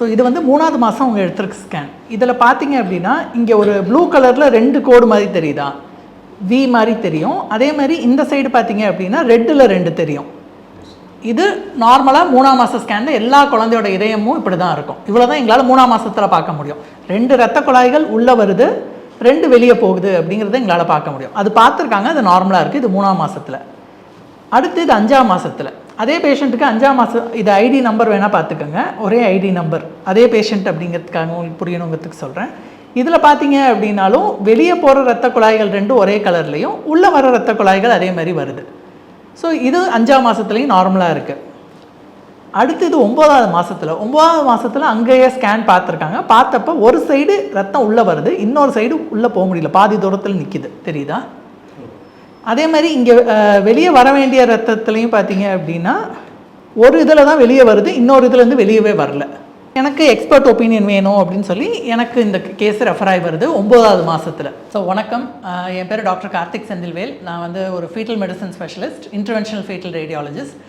So இது வந்து 3வது மாதம் அவங்க எடுத்துருக்க ஸ்கேன். இதில் பார்த்தீங்க அப்படின்னா இங்கே ஒரு ப்ளூ கலரில் 2 கோடு மாதிரி தெரியுதா, வி மாதிரி தெரியும். அதே மாதிரி இந்த சைடு பார்த்தீங்க அப்படின்னா ரெட்டில் 2 தெரியும். இது நார்மலாக 3ஆம் மாத ஸ்கேனில் எல்லா குழந்தையோட இதயமும் இப்படி தான் இருக்கும். இவ்வளோ தான் எங்களால் 3ஆம் மாதத்தில் பார்க்க முடியும். 2 இரத்த குழாய்கள் உள்ளே வருது, 2 வெளியே போகுது அப்படிங்கிறத எங்களால் பார்க்க முடியும். அது பார்த்துருக்காங்க, அது நார்மலாக இருக்குது. இது 3ஆம் மாதத்தில். அடுத்து இது 5ஆம் மாதத்தில் அதே பேஷண்ட்டுக்கு 5ஆம் மாதம் இது ஐடி நம்பர் வேணால் பார்த்துக்கோங்க, ஒரே ஐடி நம்பர் அதே பேஷண்ட் அப்படிங்கிறதுக்காக உங்களுக்கு புரியணுங்கிறதுக்கு சொல்கிறேன். இதில் பார்த்தீங்க அப்படின்னாலும் வெளியே போகிற இரத்த குழாய்கள் 2 ஒரே கலர்லேயும் உள்ளே வர இரத்த குழாய்கள் அதே மாதிரி வருது. ஸோ இது 5ஆம் மாதத்துலேயும் நார்மலாக இருக்குது. அடுத்து இது 9வது மாதத்தில் 9வது மாதத்தில் அங்கேயே ஸ்கேன் பார்த்துருக்காங்க. பார்த்தப்போ ஒரு சைடு ரத்தம் உள்ளே வருது, இன்னொரு சைடு உள்ளே போக முடியல, பாதி தூரத்தில் நிற்கிது, தெரியுதா? அதே மாதிரி இங்கே வெளியே வர வேண்டிய ரத்தத்துலேயும் பார்த்தீங்க அப்படின்னா ஒரு இதில் தான் வெளியே வருது, இன்னொரு இதுலேருந்து வெளியவே வரல. எனக்கு எக்ஸ்பர்ட் ஒப்பீனியன் வேணும் அப்படின்னு சொல்லி எனக்கு இந்த கேஸ் ரெஃபர் ஆகி வருது 9வது மாதத்தில். ஸோ வணக்கம், என் பேர் டாக்டர் கார்த்திக் செந்தில்வேல். நான் வந்து ஒரு fetal medicine specialist, interventional fetal radiologist.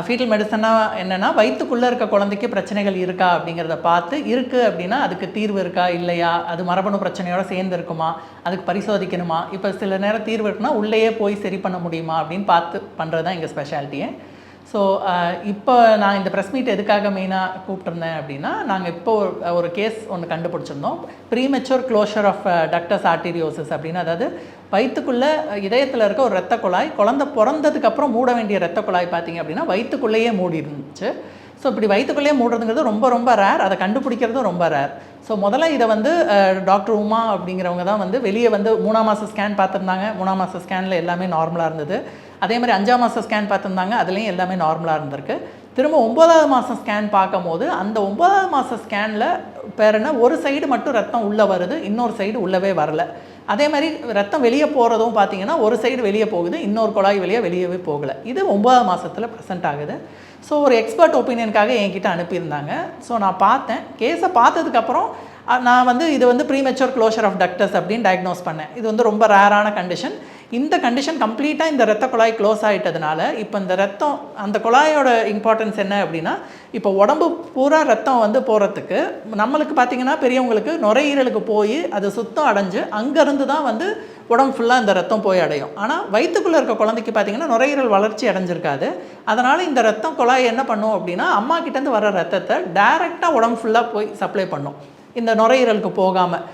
Fetal மெடிசன்னா என்னென்னா வயிற்றுக்குள்ளே இருக்க குழந்தைக்கு பிரச்சனைகள் இருக்கா அப்படிங்கிறத பார்த்து, இருக்குது அப்படின்னா அதுக்கு தீர்வு இருக்கா இல்லையா, அது மரபணு பிரச்சனையோட சேர்ந்து இருக்குமா, அதுக்கு பரிசோதிக்கணுமா, இப்போ சில நேரம் தீர்வு இருக்குன்னா உள்ளேயே போய் சரி பண்ண முடியுமா அப்படின்னு பார்த்து பண்ணுறது தான் எங்கள் ஸ்பெஷாலிட்டியே. ஸோ இப்போ நான் இந்த ப்ரெஸ் மீட் எதுக்காக மெயினாக கூப்பிட்ருந்தேன் அப்படின்னா, நாங்கள் இப்போ ஒரு கேஸ் ஒன்று கண்டுபிடிச்சிருந்தோம். ப்ரீமெச்சூர் க்ளோஷர் ஆஃப் டக்டஸ் ஆர்டீரியோசிஸ் அப்படின்னு, அதாவது வயிற்றுக்குள்ளே இதயத்தில் இருக்க ஒரு இரத்த குழாய் குழந்தை பிறந்ததுக்கப்புறம் மூட வேண்டிய இரத்த குழாய் பார்த்திங்க அப்படின்னா வயிற்றுக்குள்ளேயே மூடி இருந்துச்சு. ஸோ இப்படி வயிற்றுக்குள்ளேயே மூடுறதுங்கிறது ரொம்ப ரொம்ப ரேர், அதை கண்டுபிடிக்கிறதும் ரொம்ப ரேர். ஸோ முதல்ல இதை வந்து டாக்டர் உமா அப்படிங்கிறவங்க தான் வந்து வெளியே வந்து 3ஆம் மாத ஸ்கேன் பார்த்துருந்தாங்க. 3ஆம் மாத ஸ்கேனில் எல்லாமே நார்மலாக இருந்தது. அதே மாதிரி 5ஆம் மாத ஸ்கேன் பார்த்துருந்தாங்க, அதுலேயும் எல்லாமே நார்மலாக இருந்திருக்கு. திரும்ப 9வது மாதம் ஸ்கேன் பார்க்கும்போது அந்த 9வது மாத ஸ்கேனில் பேர் என்ன, ஒரு சைடு மட்டும் ரத்தம் உள்ளே வருது, இன்னொரு சைடு உள்ளவே வரல. அதே மாதிரி ரத்தம் வெளியே போகிறதும் பார்த்தீங்கன்னா ஒரு சைடு வெளியே போகுது, இன்னொரு குழாய் வெளியவே போகலை. இது 9வது மாதத்தில் ப்ரெசென்ட் ஆகுது. ஸோ ஒரு எக்ஸ்பர்ட் ஒப்பீனியனுக்காக என்கிட்ட அனுப்பியிருந்தாங்க. ஸோ நான் பார்த்தேன். கேஸை பார்த்ததுக்கப்புறம் நான் வந்து இது வந்து ப்ரீமெச்சூர் க்ளோஷர் ஆஃப் டக்டஸ் அப்படின்னு டயக்னோஸ் பண்ணேன். இது வந்து ரொம்ப ரேரான கண்டிஷன். இந்த கண்டிஷன் கம்ப்ளீட்டாக இந்த இரத்த குழாய் க்ளோஸ் ஆகிட்டதுனால இப்போ இந்த ரத்தம், அந்த குழாயோட இம்பார்ட்டன்ஸ் என்ன அப்படின்னா, இப்போ உடம்பு பூரா ரத்தம் வந்து போகிறதுக்கு நம்மளுக்கு பார்த்திங்கன்னா பெரியவங்களுக்கு நுரையீரலுக்கு போய் அது சுத்தம் அடைஞ்சு அங்கேருந்து தான் வந்து உடம்பு ஃபுல்லாக இந்த ரத்தம் போய் அடையும். ஆனால் வயிற்றுக்குள்ளே இருக்க குழந்தைக்கு பார்த்திங்கன்னா நுரையீரல் வளர்ச்சி அடைஞ்சிருக்காது. அதனால் இந்த ரத்தம் குழாய் என்ன பண்ணும் அப்படின்னா, அம்மா கிட்டேருந்து வர ரத்தத்தை டைரெக்டாக உடம்பு ஃபுல்லாக போய் சப்ளை பண்ணும், இந்த நுரையீரலுக்கு போகாமல்.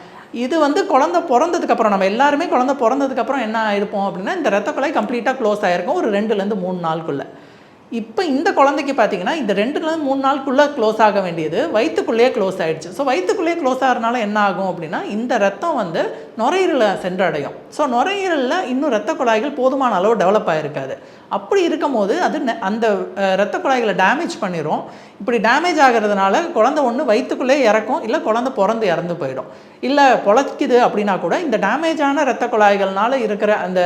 இது வந்து குழந்தை பிறந்ததுக்கப்புறம், நம்ம எல்லாருமே குழந்தை பிறந்ததுக்கப்புறம் என்ன ஆகிருப்போம் அப்படின்னா, இந்த இரத்த குழாய் கம்ப்ளீட்டாக க்ளோஸ் ஆகிருக்கும் ஒரு 2லேருந்து 3 நாளுக்குள்ளே. இப்போ இந்த குழந்தைக்கு பார்த்தீங்கன்னா இந்த 2லேருந்து 3 நாளுக்குள்ளே க்ளோஸ் ஆக வேண்டியது வயிற்றுக்குள்ளேயே க்ளோஸ் ஆகிடுச்சு. ஸோ வயிற்றுக்குள்ளேயே க்ளோஸ் ஆகிறதுனால என்ன ஆகும் அப்படின்னா, இந்த ரத்தம் வந்து நுரையீரலை சென்றடையும். ஸோ நுரையீரலில் இன்னும் இரத்த குழாய்கள் போதுமான அளவு டெவலப் ஆகிருக்காது. அப்படி இருக்கும் போது அது அந்த இரத்த குழாய்களை டேமேஜ் பண்ணிடும். இப்படி டேமேஜ் ஆகிறதுனால குழந்தை ஒன்று வயிற்றுக்குள்ளே இறக்கும், இல்லை குழந்தை பிறந்து இறந்து போயிடும். இல்லை பொழைக்குது அப்படின்னா கூட இந்த டேமேஜான இரத்த குழாய்கள்னால இருக்கிற அந்த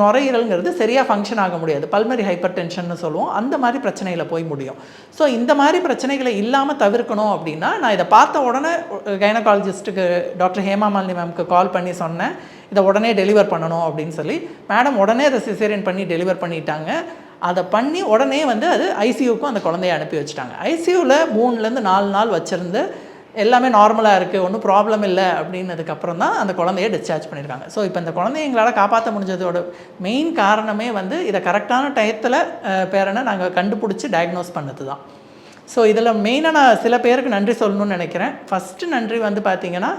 நுரையீரல்ங்கிறது சரியாக ஃபங்க்ஷன் ஆக முடியாது. பல்மரி ஹைப்பர் டென்ஷன்னு சொல்லுவோம், அந்த மாதிரி பிரச்சனையில் போய் முடியும். ஸோ இந்த மாதிரி பிரச்சனைகளை இல்லாமல் தவிர்க்கணும் அப்படின்னா, நான் இதை பார்த்த உடனே கைனகாலஜிஸ்ட்டுக்கு டாக்டர் ஹேமா மாலினி மேம்க்கு கால் பண்ணி சொன்னேன், இதை உடனே டெலிவர் பண்ணணும் அப்படின்னு சொல்லி. மேடம் உடனே அதை சிசேரியன் பண்ணி டெலிவர் பண்ணிட்டாங்க. அதை பண்ணி உடனே வந்து அது ஐசியூக்கும் அந்த குழந்தைய அனுப்பி வச்சுட்டாங்க. ஐசியூவில் 3லேருந்து 4 நாள் வச்சுருந்து எல்லாமே நார்மலாக இருக்குது, ஒன்றும் ப்ராப்ளம் இல்லை அப்படின்னதுக்கப்புறம் தான் அந்த குழந்தைய டிஸ்சார்ஜ் பண்ணியிருக்காங்க. ஸோ இப்போ இந்த குழந்தைய எங்களால் காப்பாற்ற முடிஞ்சதோட மெயின் காரணமே வந்து இதை கரெக்டான டயத்தில் பேரனை நாங்கள் கண்டுபிடிச்சி டயக்னோஸ் பண்ணது தான். ஸோ இதில் மெயினாக நான் சில பேருக்கு நன்றி சொல்லணும்னு நினைக்கிறேன். ஃபஸ்ட்டு நன்றி வந்து பார்த்திங்கன்னா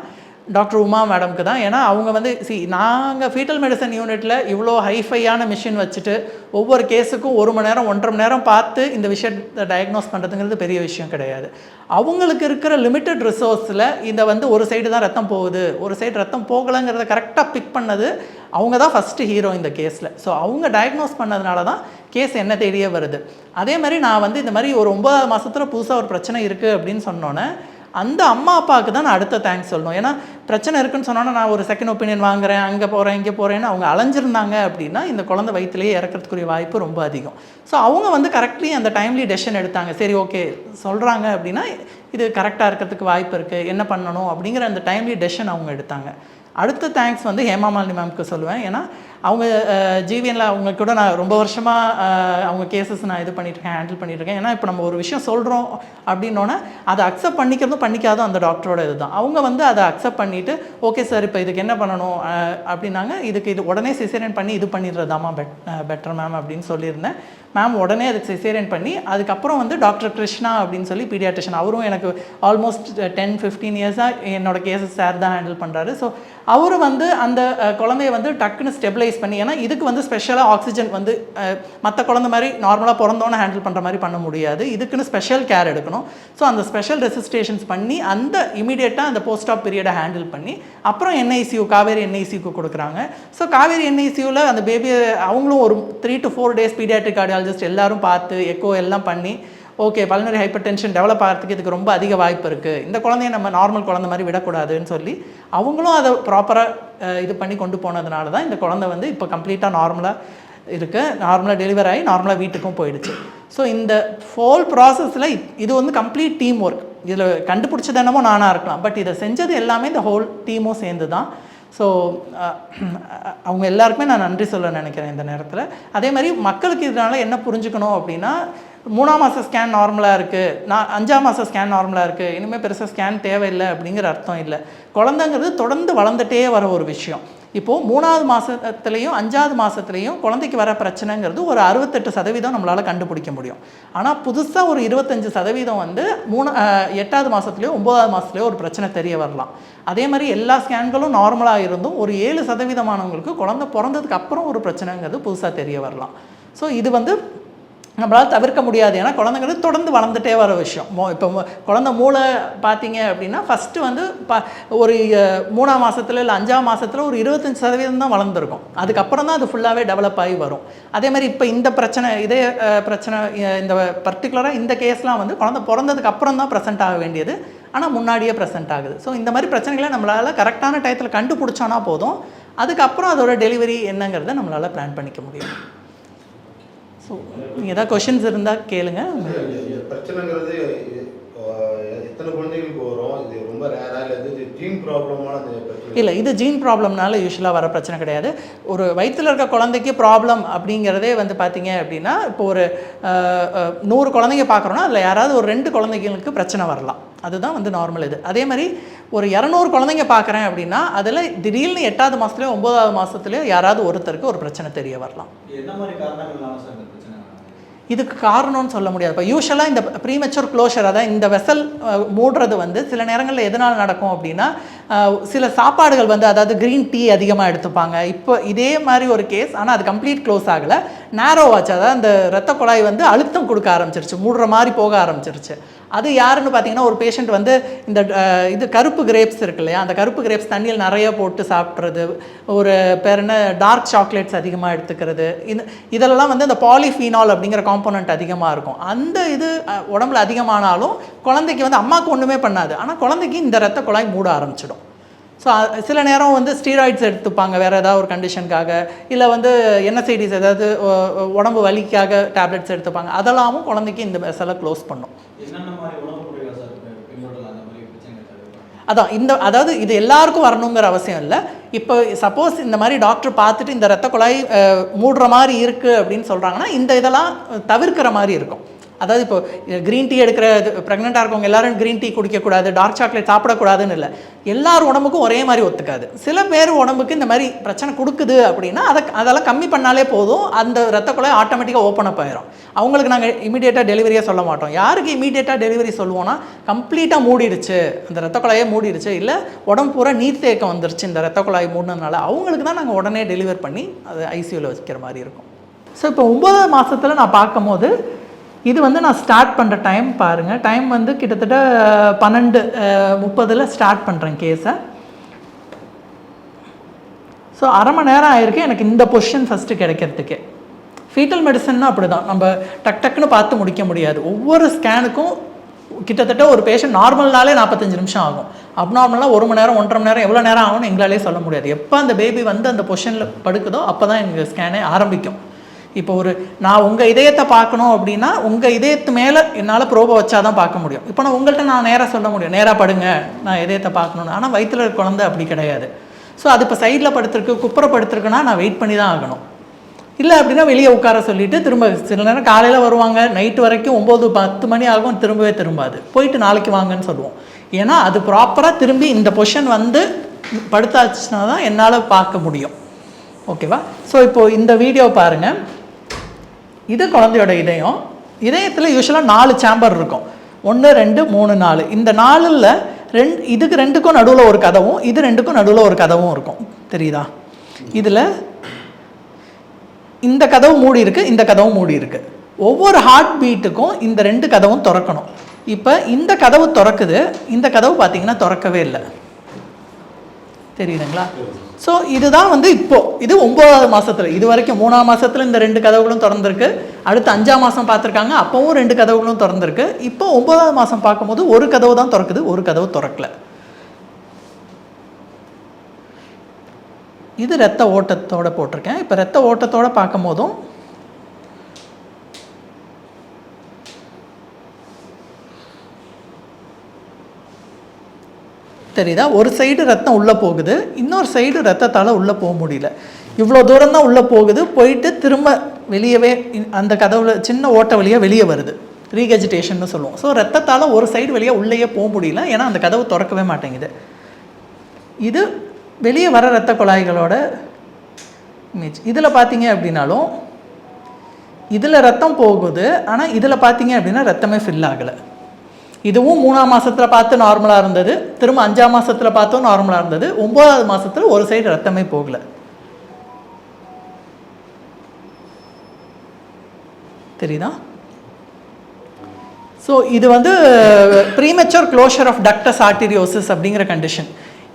டாக்டர் உமா மேடம்க்கு தான். ஏன்னா அவங்க வந்து நாங்கள் ஃபீட்டல் மெடிசன் யூனிட்டில் இவ்வளோ ஹைஃபையான மிஷின் வச்சுட்டு ஒவ்வொரு கேஸுக்கும் 1 மணி நேரம் 1.5 மணி நேரம் பார்த்து இந்த விஷயத்தை டயக்னோஸ் பண்ணுறதுங்கிறது பெரிய விஷயம் கிடையாது. அவங்களுக்கு இருக்கிற லிமிட்டட் ரிசோர்ஸில் இதை வந்து ஒரு சைடு தான் ரத்தம் போகுது, ஒரு சைடு ரத்தம் போகலைங்கிறத கரெக்டாக பிக் பண்ணது அவங்க தான் ஃபஸ்ட்டு ஹீரோ இந்த கேஸில். ஸோ அவங்க டயக்னோஸ் பண்ணதுனால தான் கேஸ் என்ன தேடியே வருது. அதே மாதிரி நான் வந்து இந்த மாதிரி ஒரு 9வது மாதத்தில் புதுசாக ஒரு பிரச்சனை இருக்குது அப்படின்னு சொன்னோன்னே அந்த அம்மா அப்பாவுக்கு தான் நான் அடுத்த தேங்க்ஸ் சொல்லணும். ஏன்னா பிரச்சனை இருக்குன்னு சொன்னோன்னா நான் ஒரு செகண்ட் ஒப்பீனியன் வாங்குறேன், அங்கே போகிறேன் இங்கே போகிறேன்னு அவங்க அலைஞ்சிருந்தாங்க அப்படின்னா இந்த குழந்தை வயிற்றுலேயே இறக்கிறதுக்குரிய வாய்ப்பு ரொம்ப அதிகம். ஸோ அவங்க வந்து கரெக்ட்லி அந்த டைம்லி டெசிஷன் எடுத்தாங்க. சரி ஓகே சொல்கிறாங்க அப்படின்னா இது கரெக்டாக இருக்கிறதுக்கு வாய்ப்பு இருக்குது, என்ன பண்ணணும் அப்படிங்கிற அந்த டைம்லி டெசிஷன் அவங்க எடுத்தாங்க. அடுத்த தேங்க்ஸ் வந்து ஹேமா மாலினி மேம்க்கு சொல்லுவேன். ஏன்னா அவங்க ஜிவிஎனில் அவங்க கூட நான் ரொம்ப வருஷமாக அவங்க கேசஸ் நான் இது பண்ணிட்டுருக்கேன், ஹேண்டில் பண்ணிட்டுருக்கேன். ஏன்னா இப்போ நம்ம ஒரு விஷயம் சொல்கிறோம் அப்படின்னோன்னே அதை அக்செப்ட் பண்ணிக்கிறதும் பண்ணிக்காதும் அந்த டாக்டரோட இதுதான். அவங்க வந்து அதை அக்செப்ட் பண்ணிவிட்டு ஓகே சார் இப்போ இதுக்கு என்ன பண்ணணும் அப்படின்னாங்க. இது உடனே சிசேரியன் பண்ணி இது பண்ணிடுறதாமா பெட்டர் மேம் அப்படின்னு சொல்லியிருந்தேன். மேம் உடனே அதுக்கு சிசேரியன் பண்ணி அதுக்கப்புறம் வந்து டாக்டர் கிருஷ்ணா அப்படின்னு சொல்லி பீடியாட்ரிஷன், அவரும் எனக்கு ஆல்மோஸ்ட் 10-15 இயர்ஸாக என்னோட கேசஸ் சார் தான் ஹேண்டில் பண்ணுறாரு. ஸோ அவர் வந்து அந்த குழந்தைய வந்து டக்குன்னு ஸ்டெபிலைஸ் பண்ணி, ஏன்னா இதுக்கு வந்து ஸ்பெஷலாக ஆக்சிஜன் வந்து மற்ற குழந்தை மாதிரி நார்மலாக பிறந்தோன்னே ஹேண்டில் பண்ணுற மாதிரி பண்ண முடியாது. இதுக்குன்னு ஸ்பெஷல் கேர் எடுக்கணும். ஸோ அந்த ஸ்பெஷல் ரெசிஸ்டேஷன்ஸ் பண்ணி அந்த இமீடியட்டாக அந்த போஸ்ட் ஆப் பீரியடை ஹேண்டில் பண்ணி அப்புறம் என்ஐசியூ காவேரி என்ஐசியூக்கு கொடுக்குறாங்க. ஸோ காவேரி என்ஐசியூவில் அந்த பேபியை அவங்களும் ஒரு 3 to 4 days பீடியாட்ரிக் கார்டியாலஜிஸ்ட் எல்லாரும் பார்த்து எக்கோ எல்லாம் பண்ணி okay pulmonary hyper tension develop ஆகிறதுக்கு இதுக்கு ரொம்ப அதிக வாய்ப்பு இருக்குது, இந்த குழந்தைய நம்ம நார்மல் குழந்தை மாதிரி விடக்கூடாதுன்னு சொல்லி அவங்களும் அதை ப்ராப்பராக இது பண்ணி கொண்டு போனதுனால தான் இந்த குழந்தை வந்து இப்போ கம்ப்ளீட்டாக நார்மலாக இருக்குது, நார்மலாக டெலிவர் ஆகி நார்மலாக வீட்டுக்கும் போயிடுச்சு. ஸோ இந்த ஹோல் ப்ராசஸில் இது வந்து கம்ப்ளீட் டீம் ஒர்க். இதில் கண்டுபிடிச்சது என்னமோ நானாக இருக்கலாம், பட் இதை செஞ்சது எல்லாமே இந்த ஹோல் டீமும் சேர்ந்து தான். ஸோ அவங்க எல்லாருக்குமே நான் நன்றி சொல்ல நினைக்கிறேன் இந்த நேரத்தில். அதே மாதிரி மக்களுக்கு இதனால் என்ன புரிஞ்சுக்கணும் அப்படின்னா, 3ஆம் மாத ஸ்கேன் நார்மலாக இருக்குது, 5ஆம் மாத ஸ்கேன் நார்மலாக இருக்குது, இனிமேல் பெருசாக ஸ்கேன் தேவையில்லை அப்படிங்கிற அர்த்தம் இல்லை. குழந்தைங்கிறது தொடர்ந்து வளர்ந்துட்டே வர ஒரு விஷயம். இப்போது 3ஆவது மாதத்துலேயும் 5ஆவது மாதத்துலேயும் குழந்தைக்கு வர பிரச்சனைங்கிறது ஒரு 68% நம்மளால் கண்டுபிடிக்க முடியும். ஆனால் புதுசாக ஒரு 25% வந்து 8ஆவது மாதத்துலேயோ 9ஆவது மாதத்துலேயோ ஒரு பிரச்சனை தெரிய வரலாம். அதே மாதிரி எல்லா ஸ்கேன்களும் நார்மலாக இருந்தும் ஒரு 7% குழந்தை பிறந்ததுக்கு அப்புறம் ஒரு பிரச்சனைங்கிறது புதுசாக தெரிய வரலாம். ஸோ இது வந்து நம்மளால் தவிர்க்க முடியாது. ஏன்னா குழந்தைங்களுக்கு தொடர்ந்து வளர்ந்துட்டே வர விஷயம். இப்போ குழந்தை மூளை பார்த்தீங்க அப்படின்னா ஃபஸ்ட்டு வந்து ஒரு 3ஆம் மாதத்தில் இல்லை 5ஆம் மாதத்தில் ஒரு 25% தான் வளர்ந்துருக்கும். அதுக்கப்புறம் தான் அது ஃபுல்லாகவே டெவலப் ஆகி வரும். அதே மாதிரி இப்போ இந்த பிரச்சனை இதே பிரச்சனை இந்த பர்டிகுலராக இந்த கேஸ்லாம் வந்து குழந்தை பிறந்ததுக்கு அப்புறம் தான் ப்ரெசென்ட் ஆக வேண்டியது, ஆனால் முன்னாடியே ப்ரெசென்ட் ஆகுது. ஸோ இந்த மாதிரி பிரச்சனைகளை நம்மளால் கரெக்டான டயத்தில் கண்டுபிடிச்சோன்னா போதும், அதுக்கப்புறம் அதோட டெலிவரி என்னங்கிறத நம்மளால் பிளான் பண்ணிக்க முடியும். ஸோ நீங்கள் ஏதாவது கொஷின்ஸ் இருந்தால் கேளுங்க. பிரச்சனைங்கிறது எத்தனை குழந்தைகளுக்கு வரும்? இது ரொம்ப ரேரா இல்லை இது ஜீன் ப்ராப்ளமான இல்லை, இது ஜீன் ப்ராப்ளம்னால யூஸ்வலாக வர பிரச்சனை கிடையாது. ஒரு வயிற்றில் இருக்க குழந்தைக்கு ப்ராப்ளம் அப்படிங்கிறதே வந்து பார்த்தீங்க அப்படின்னா, இப்போ ஒரு 100 குழந்தைங்க பார்க்குறோன்னா அதில் யாராவது ஒரு 2 குழந்தைங்களுக்கு பிரச்சனை வரலாம். அதுதான் வந்து நார்மல் இது. அதே மாதிரி ஒரு 200 குழந்தைங்க பார்க்குறேன் அப்படின்னா அதில் திடீர்னு 8ஆவது மாதத்துலையோ 9ஆவது மாதத்துலையோ யாராவது ஒருத்தருக்கு ஒரு பிரச்சனை தெரிய வரலாம். என்ன மாதிரி காரணங்கள்னால சார் இந்த பிரச்சனை? இதுக்கு காரணம்னு சொல்ல முடியாது. இப்போ யூஸ்வலாக இந்த ப்ரீமெச்சூர் க்ளோஷர், அதாவது இந்த வெசல் மூடுறது வந்து சில நேரங்களில் எதனால் நடக்கும் அப்படின்னா, சில சாப்பாடுகள் வந்து அதாவது க்ரீன் டீ அதிகமாக எடுத்துப்பாங்க. இப்போ இதே மாதிரி ஒரு கேஸ், ஆனால் அது கம்ப்ளீட் க்ளோஸ் ஆகலை, நேரோவாச்சு. அதாவது அந்த ரத்த குழாய் வந்து அழுத்தம் கொடுக்க ஆரம்பிச்சிருச்சு, மூடுற மாதிரி போக ஆரம்பிச்சிருச்சு. அது யாருன்னு பார்த்தீங்கன்னா, ஒரு பேஷண்ட் வந்து இந்த இது கருப்பு கிரேப்ஸ் இருக்கு இல்லையா, அந்த கருப்பு கிரேப்ஸ் தண்ணியில் நிறைய போட்டு சாப்பிட்றது, ஒரு பேர் என்ன டார்க் சாக்லேட்ஸ் அதிகமாக எடுத்துக்கிறது, இதெல்லாம் வந்து இந்த பாலிஃபீனால் அப்படிங்கிற காம்போனன்ட் அதிகமாக இருக்கும். அந்த இது உடம்புல அதிகமானாலும் குழந்தைக்கு வந்து அம்மாவுக்கு ஒன்றுமே பண்ணாது, ஆனால் குழந்தைக்கு இந்த ரத்த குழாய் மூட ஆரம்பிச்சிடும். ஸோ சில நேரம் வந்து ஸ்டீராய்ட்ஸ் எடுத்துப்பாங்க வேறு ஏதாவது ஒரு கண்டிஷனுக்காக, இல்லை வந்து என்எஸ்ஐடிஸ் ஏதாவது உடம்பு வலிக்காக டேப்லெட்ஸ் எடுத்துப்பாங்க. அதெல்லாமும் குழந்தைக்கு இந்த வெசலை க்ளோஸ் பண்ணும். அதான் அதாவது இது எல்லாருக்கும் வரணுங்கிற அவசியம் இல்லை. இப்போ சப்போஸ் இந்த மாதிரி டாக்டர் பார்த்துட்டு இந்த ரத்த குழாய் மூடுற மாதிரி இருக்குது அப்படின்னு சொல்கிறாங்கன்னா இந்த இதெல்லாம் தவிர்க்கிற மாதிரி இருக்கும். அதாவது இப்போ க்ரீன் டீ எடுக்கிற ப்ரெக்னெண்ட்டாக இருக்கவங்க எல்லாரும் க்ரீன் டீ குடிக்கக்கூடாது, டார்க் சாக்லேட் சாப்பிடக்கூடாதுன்னு இல்லை. எல்லார் உடம்புக்கும் ஒரே மாதிரி ஒத்துக்காது. சில பேர் உடம்புக்கு இந்த மாதிரி பிரச்சனை கொடுக்குது அப்படின்னா அதெல்லாம் கம்மி பண்ணாலே போதும், அந்த ரத்த குழாய் ஆட்டோமேட்டிக்காக ஓப்பன் அப் ஆயிரும். அவங்களுக்கு நாங்கள் இமீடியட்டாக டெலிவரியாக சொல்ல மாட்டோம். யாருக்கு இமீடியட்டாக டெலிவரி சொல்லுவோன்னா, கம்ப்ளீட்டாக மூடிடுச்சு, அந்த ரத்த குழாயே மூடிடுச்சு, இல்லை உடம்பு பூரா நீர் தேக்கம் வந்துருச்சு இந்த ரத்த குழாய் மூடினதுனால, அவங்களுக்கு தான் நாங்கள் உடனே டெலிவர் பண்ணி அது ஐசியூவில் வச்சுக்கிற மாதிரி இருக்கும். ஸோ இப்போ 9ஆவது மாதத்தில் நான் பார்க்கும்போது இது வந்து நான் ஸ்டார்ட் பண்ணுற டைம் பாருங்கள். டைம் வந்து கிட்டத்தட்ட 12:30 ஸ்டார்ட் பண்ணுறேன் கேஸை. ஸோ அரை மணி நேரம் ஆயிருக்கு எனக்கு இந்த பொசிஷன் ஃபஸ்ட்டு கிடைக்கிறதுக்கு. ஃபீட்டல் மெடிசன்னா அப்படி தான், நம்ம டக்குன்னு பார்த்து முடிக்க முடியாது. ஒவ்வொரு ஸ்கேனுக்கும் கிட்டத்தட்ட ஒரு பேஷண்ட் நார்மல்னாலே 45 நிமிஷம் ஆகும், அப்நார்மலாக 1 மணி நேரம் 1.5 மணி நேரம் எவ்வளோ நேரம் ஆகும்னு எங்களாலே சொல்ல முடியாது. எப்போ அந்த பேபி வந்து அந்த பொசிஷனில் படுக்குதோ அப்போ தான் எங்கள் ஸ்கேனே ஆரம்பிக்கும். இப்போ நான் உங்கள் இதயத்தை பார்க்கணும் அப்படின்னா உங்கள் இதயத்து மேலே என்னால் ப்ரோபை வச்சா தான் பார்க்க முடியும். இப்போ நான் உங்கள்கிட்ட நேராக சொல்ல முடியும், நேராக படுங்க நான் இதயத்தை பார்க்கணுன்னு. ஆனால் வயிற்றில் குழந்தை அப்படி கிடையாது. ஸோ ஸோ அது இப்போ சைடில் படுத்துருக்கு, குப்புற படுத்துருக்குன்னா நான் வெயிட் பண்ணி தான் ஆகணும். இல்லை அப்படின்னா வெளியே உட்கார சொல்லிவிட்டு திரும்ப சில நேரம் காலையில் வருவாங்க, நைட்டு வரைக்கும் 9-10 மணி ஆகும், திரும்பாது. போயிட்டு நாளைக்கு வாங்கன்னு சொல்லுவோம். ஏன்னா அது ப்ராப்பராக திரும்பி இந்த பொசிஷன் வந்து படுத்தாச்சுன்னா தான் என்னால் பார்க்க முடியும். ஓகேவா? ஸோ இப்போது இந்த வீடியோ பாருங்கள். இது குழந்தையோட இதயம். இதயத்தில் யூஸ்வலாக 4 சேம்பர் இருக்கும். 1 2 3 4. இந்த 4ல் இதுக்கு 2க்கும் நடுவில் ஒரு கதவும், இது 2க்கும் நடுவில் ஒரு கதவும் இருக்கும். தெரியுதா? இதில் இந்த கதவு மூடி இருக்குது, இந்த கதவும் மூடி இருக்குது. ஒவ்வொரு ஹார்ட் பீட்டுக்கும் இந்த 2 கதவும் திறக்கணும். இப்போ இந்த கதவு திறக்குது, இந்த கதவு பார்த்தீங்கன்னா திறக்கவே இல்லை. தெரியுதுங்களா? ஸோ இதுதான் வந்து இப்போது இது 9வது மாதத்தில், இது வரைக்கும் 3ஆம் மாதத்தில் இந்த 2 கதவுகளும் திறந்துருக்கு. அடுத்து 5ஆம் மாதம் பார்த்துருக்காங்க, அப்போவும் 2 கதவுகளும் திறந்துருக்கு. இப்போ 9வது மாதம் பார்க்கும்போது ஒரு கதவு தான் திறக்குது, ஒரு கதவு திறக்கல. இது ரத்த ஓட்டத்தோடு போட்டிருக்கேன். இப்போ ரத்த ஓட்டத்தோடு பார்க்கும் போதும் தெரியுதா? ஒரு சைடு ரத்தம் உள்ளே போகுது, இன்னொரு சைடு ரத்தத்தால் உள்ளே போக முடியல. இவ்வளோ தூரம் தான் உள்ளே போகுது, போயிட்டு திரும்ப வெளியவே அந்த கதவுல சின்ன ஓட்ட வழியாக வெளியே வருது. ரீகெஜிடேஷன்னு சொல்லுவோம். ஸோ ரத்தத்தால் ஒரு சைடு வழியாக உள்ளேயே போக முடியல, ஏன்னா அந்த கதவு திறக்கவே மாட்டேங்குது. இது வெளியே வர இரத்த குழாய்களோட இமேஜ். இதில் பார்த்தீங்க அப்படின்னாலும் இதில் ரத்தம் போகுது, ஆனால் இதில் பார்த்தீங்க அப்படின்னா ரத்தமே ஃபில் ஆகலை. இதுவும் 3ஆம் மாதத்தில் பார்த்து நார்மலாக இருந்தது, திரும்ப 5ஆம் மாதத்தில் பார்த்தும் நார்மலாக இருந்தது. 9வது மாதத்தில் ஒரு சைடு ரத்தமே போகலை. தெரியுதா? ஸோ இது வந்து ப்ரீமெச்சூர் க்ளோஷர் ஆஃப் டக்டஸ் ஆர்டீரியோசிஸ் அப்படிங்கிற கண்டிஷன்.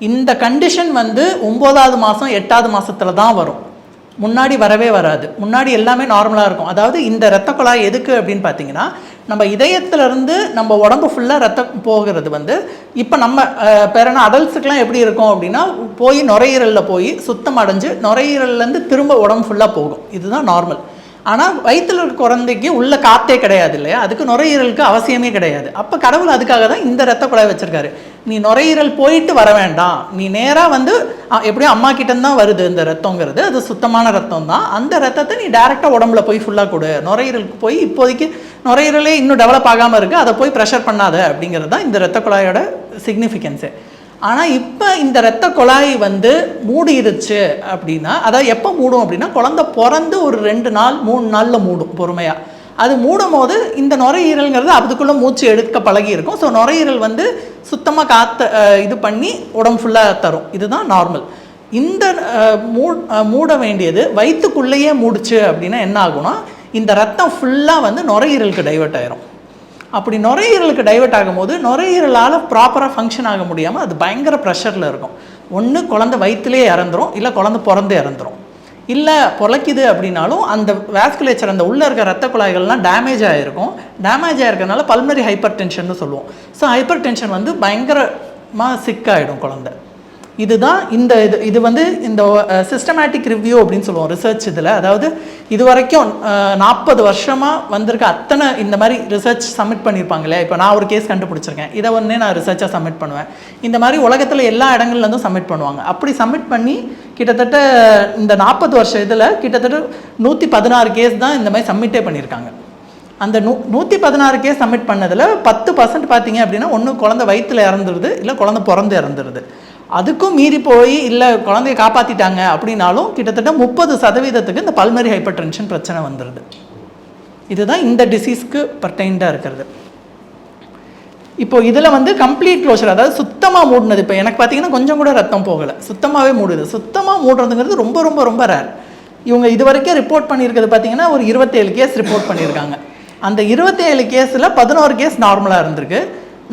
இந்த கண்டிஷன் வந்து 9வது மாதம் 8வது மாதத்தில் தான் வரும். முன்னாடி வரவே வராது. முன்னாடி எல்லாமே நார்மலாக இருக்கும். அதாவது இந்த இரத்த குழாய் எதுக்கு அப்படின்னு பார்த்தீங்கன்னா, நம்ம இதயத்திலேருந்து நம்ம உடம்பு ஃபுல்லாக ரத்தம் போகிறது வந்து இப்போ நம்ம பேரனா அடல்ட்ஸுக்கெலாம் எப்படி இருக்கும் அப்படின்னா, போய் நுரையீரலில் போய் சுத்தம் அடைஞ்சு நுரையீரல்லேருந்து திரும்ப உடம்பு ஃபுல்லாக போகும். இதுதான் நார்மல். ஆனால் வயிற்றில் இருக்க குழந்தைக்கு உள்ள காற்றே கிடையாது இல்லையா, அதுக்கு நுரையீரலுக்கு அவசியமே கிடையாது. அப்போ கடவுள் அதுக்காக தான் இந்த இரத்த குழாய் வச்சுருக்காரு. நீ நுரையீரல் போயிட்டு வர வேண்டாம், நீ நேராக வந்து எப்படியும் அம்மா கிட்டேருந்து தான் வருது இந்த ரத்தங்கிறது, அது சுத்தமான ரத்தம் தான். அந்த ரத்தத்தை நீ டேரெக்டாக உடம்புல போய் ஃபுல்லாக கொடு. நுரையீரலுக்கு போய் இப்போதைக்கு நுரையீரலே இன்னும் டெவலப் ஆகாமல் இருக்குது, அதை போய் ப்ரெஷர் பண்ணாத அப்படிங்கிறது தான் இந்த இரத்த குழாயோட சிக்னிஃபிகன்ஸு. ஆனால் இப்போ இந்த இரத்த குழாய் வந்து மூடிடுச்சு அப்படின்னா, அதாவது எப்போ மூடும் அப்படின்னா, குழந்தை பிறந்து ஒரு 2 நாள் 3 நாளில் மூடும் பொறுமையாக. அது மூடும் போது இந்த நுரையீரல்ங்கிறது அதுக்குள்ளே மூச்சு எடுக்க பழகி இருக்கும். ஸோ நுரையீரல் வந்து சுத்தமாக காற்று இது பண்ணி உடம்பு ஃபுல்லாக தரும். இதுதான் நார்மல். இந்த மூட வேண்டியது வயிற்றுக்குள்ளேயே மூடிச்சு அப்படின்னா என்ன ஆகும்னா, இந்த ரத்தம் ஃபுல்லாக வந்து நுரையீரலுக்கு டைவெர்ட் ஆயிரும். அப்படி நுரையீரலுக்கு டைவெர்ட் ஆகும்போது நுரையீரலால் ப்ராப்பராக ஃபங்க்ஷன் ஆக முடியாமல் அது பயங்கர ப்ரெஷரில் இருக்கும். ஒன்று குழந்தை வயிற்றுலேயே இறந்துரும், இல்லை குழந்தை பிறந்து இறந்துரும். இல்லை பொழைக்குது அப்படின்னாலும் அந்த வாஸ்குலேச்சர், அந்த உள்ளே இருக்க ரத்த குழாய்கள்லாம் டேமேஜ் ஆகிருக்கும். டேமேஜ் ஆகிருக்கிறதுனால பல்மனரி ஹைப்பர் டென்ஷன் சொல்லுவோம். ஸோ ஹைப்பர் டென்ஷன் வந்து பயங்கரமாக சிக்காகிடும் குழந்தை. இதுதான் இது வந்து இந்த சிஸ்டமேட்டிக் ரிவ்யூ அப்படின்னு சொல்லுவோம் ரிசர்ச் இதில். அதாவது இது வரைக்கும் 40 வருஷமாக வந்திருக்க அத்தனை இந்த மாதிரி ரிசர்ச் சப்மிட் பண்ணியிருப்பாங்களே. இப்போ நான் ஒரு கேஸ் கண்டுபிடிச்சிருக்கேன், இதை ஒன்றே நான் ரிசர்ச்சாக சப்மிட் பண்ணுவேன். இந்த மாதிரி உலகத்தில் எல்லா இடங்கள்லேருந்தும் சப்மிட் பண்ணுவாங்க. அப்படி சப்மிட் பண்ணி கிட்டத்தட்ட இந்த 40 வருஷம் இதில் கிட்டத்தட்ட 116 கேஸ் தான் இந்த மாதிரி சப்மிட்டே பண்ணியிருக்காங்க. அந்த 116 கேஸ் சப்மிட் பண்ணதில் 10% பார்த்தீங்க அப்படின்னா ஒன்று குழந்தை வயிற்றில் இறந்துருது, இல்லை குழந்தை பிறந்து இறந்துருது. அதுக்கும் மீறி போய் இல்லை குழந்தைய காப்பாற்றிட்டாங்க அப்படின்னாலும் கிட்டத்தட்ட 30% இந்த பல்மனரி ஹைப்பர் டென்ஷன் பிரச்சனை வந்துடுது. இதுதான் இந்த டிசீஸ்க்கு பர்டைண்டாக இருக்கிறது. இப்போது இதில் வந்து கம்ப்ளீட் க்ளோஷர், அதாவது சுத்தமாக மூடினது. இப்போ எனக்கு பார்த்தீங்கன்னா கொஞ்சம் கூட ரத்தம் போகலை, சுத்தமாகவே மூடுது. சுத்தமாக மூடுறதுங்கிறது ரொம்ப ரொம்ப ரொம்ப ரேர். இவங்க இது வரைக்கும் ரிப்போர்ட் பண்ணியிருக்கிறது பார்த்தீங்கன்னா ஒரு 27 கேஸ் ரிப்போர்ட் பண்ணியிருக்காங்க. அந்த 27 கேஸில் 11 கேஸ் நார்மலாக இருந்திருக்கு,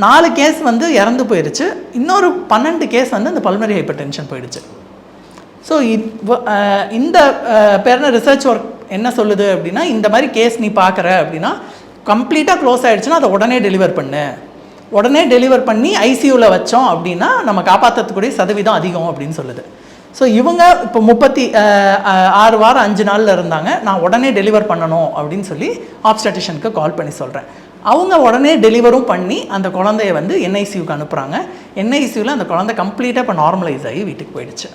4 கேஸ் வந்து இறந்து போயிடுச்சு, இன்னொரு 12 கேஸ் வந்து இந்த பல்மனரி ஹைப்பர் டென்ஷன் போயிடுச்சு. ஸோ இந்த பேர்ன ரிசர்ச் ஒர்க் என்ன சொல்லுது அப்படின்னா, இந்த மாதிரி கேஸ் நீ பார்க்குற அப்படின்னா கம்ப்ளீட்டாக க்ளோஸ் ஆகிடுச்சுன்னா அதை உடனே டெலிவர் பண்ணு. உடனே டெலிவர் பண்ணி ஐசியூவில் வச்சோம் அப்படின்னா நம்ம காப்பாற்றக்கூடிய சதவீதம் அதிகம் அப்படின்னு சொல்லுது. ஸோ இவங்க இப்போ 36 வாரம் 5 நாளில் இருந்தாங்க. நான் உடனே டெலிவர் பண்ணணும் அப்படின்னு சொல்லி ஆப்ஸ்டட்டிஷனுக்கு கால் பண்ணி சொல்கிறேன். அவங்க உடனே டெலிவரும் பண்ணி அந்த குழந்தைய வந்து என்ஐசியூக்கு அனுப்புகிறாங்க. என்ஐசியூவில் அந்த குழந்தை கம்ப்ளீட்டாக இப்போ நார்மலைஸ் ஆகி வீட்டுக்கு போயிடுச்சு.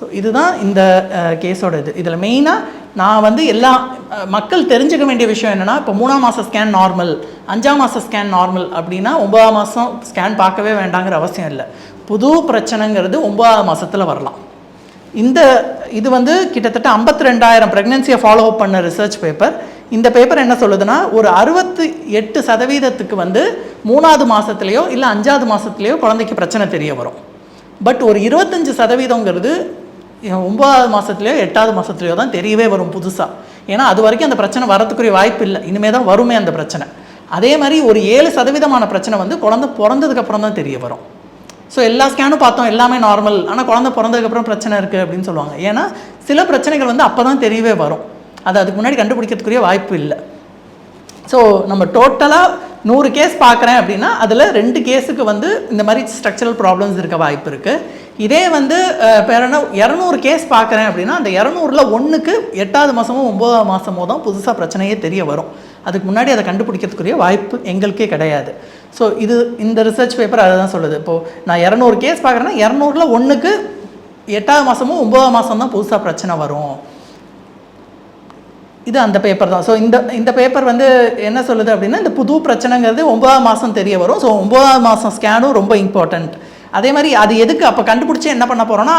ஸோ இதுதான் இந்த கேஸோட இதில் மெயினாக நான் வந்து எல்லா மக்கள் தெரிஞ்சுக்க வேண்டிய விஷயம் என்னென்னா, இப்போ 3ஆம் மாத ஸ்கேன் நார்மல், 5ஆம் மாத ஸ்கேன் நார்மல் அப்படின்னா 9ஆம் மாதம் ஸ்கேன் பார்க்கவே வேண்டாங்கிற அவசியம் இல்லை. புது பிரச்சனைங்கிறது 9ஆவது மாதத்தில் வரலாம். இது வந்து கிட்டத்தட்ட 52,000 ப்ரெக்னென்சியை ஃபாலோ அப் பண்ண ரிசர்ச் பேப்பர். இந்த பேப்பர் என்ன சொல்லுதுன்னா, ஒரு 68% வந்து 3ஆவது மாதத்துலேயோ இல்லை 5ஆவது மாதத்துலேயோ குழந்தைக்கு பிரச்சனை தெரிய வரும். பட் ஒரு 25%ங்கிறது 9ஆவது மாதத்துலேயோ 8ஆவது மாதத்துலேயோ தான் தெரியவே வரும் புதுசாக. ஏன்னா அது வரைக்கும் அந்த பிரச்சனை வரத்துக்குரிய வாய்ப்பு இல்லை, இனிமேல் தான் வருமே அந்த பிரச்சனை. அதே மாதிரி ஒரு 7% பிரச்சனை வந்து குழந்தை பிறந்ததுக்கப்புறம் தான் தெரிய வரும். ஸோ எல்லா ஸ்கேனும் பார்த்தோம், எல்லாமே நார்மல், ஆனால் குழந்தை பிறந்ததுக்கப்புறம் பிரச்சனை இருக்குது அப்படின்னு சொல்லுவாங்க. ஏன்னா சில பிரச்சனைகள் வந்து அப்போ தான் தெரியவே வரும், அது அதுக்கு முன்னாடி கண்டுபிடிக்கிறதுக்குரிய வாய்ப்பு இல்லை. ஸோ நம்ம டோட்டலாக 100 கேஸ் பார்க்குறேன் அப்படின்னா அதில் 2 கேஸுக்கு வந்து இந்த மாதிரி ஸ்ட்ரக்சரல் ப்ராப்ளம்ஸ் இருக்க வாய்ப்பு இருக்குது. இதே வந்து பேரனா 200 கேஸ் பார்க்குறேன் அப்படின்னா அந்த 200ல் 1க்கு 8ஆவது மாதமோ 9ஆவது மாதமோ தான் புதுசாக பிரச்சனையே தெரிய வரும். அதுக்கு முன்னாடி அதை கண்டுபிடிக்கிறதுக்குரிய வாய்ப்பு எங்களுக்கே கிடையாது. ஸோ இந்த ரிசர்ச் பேப்பர் அதை தான் சொல்லுது. இப்போது நான் 200 கேஸ் பார்க்குறேன்னா 200ல் 1க்கு 8ஆவது மாதமோ 9ஆவது மாதம் தான் புதுசாக பிரச்சனை வரும். இது அந்த பேப்பர் தான். ஸோ இந்த பேப்பர் வந்து என்ன சொல்லுது அப்படின்னா, இந்த புது பிரச்சனைங்கிறது 9ஆவது மாதம் தெரிய வரும். ஸோ 9ஆவது மாதம் ஸ்கேனும் ரொம்ப இம்பார்ட்டண்ட். அதே மாதிரி அது எதுக்கு அப்போ கண்டுபிடிச்சி என்ன பண்ண போகிறோன்னா,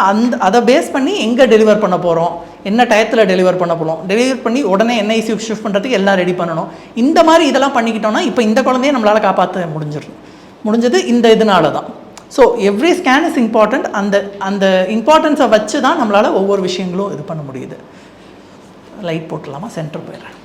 அதை பேஸ் பண்ணி எங்கே டெலிவர் பண்ண போகிறோம், என்ன டயத்தில் டெலிவர் பண்ண போகிறோம், டெலிவர் பண்ணி உடனே என்ஐசியூ ஷிஃப்ட் பண்ணுறதுக்கு எல்லாம் ரெடி பண்ணணும். இந்த மாதிரி இதெல்லாம் பண்ணிக்கிட்டோன்னா இப்போ இந்த குழந்தைய நம்மளால் காப்பாற்ற முடிஞ்சது இந்த இதனால தான். So every scan is important. அந்த இம்பார்ட்டன்ஸை வச்சு தான் நம்மளால் ஒவ்வொரு விஷயங்களும் இது பண்ண முடியுது. லைட் போட்டுடலாமா? சென்டர் போயிடுறேன்.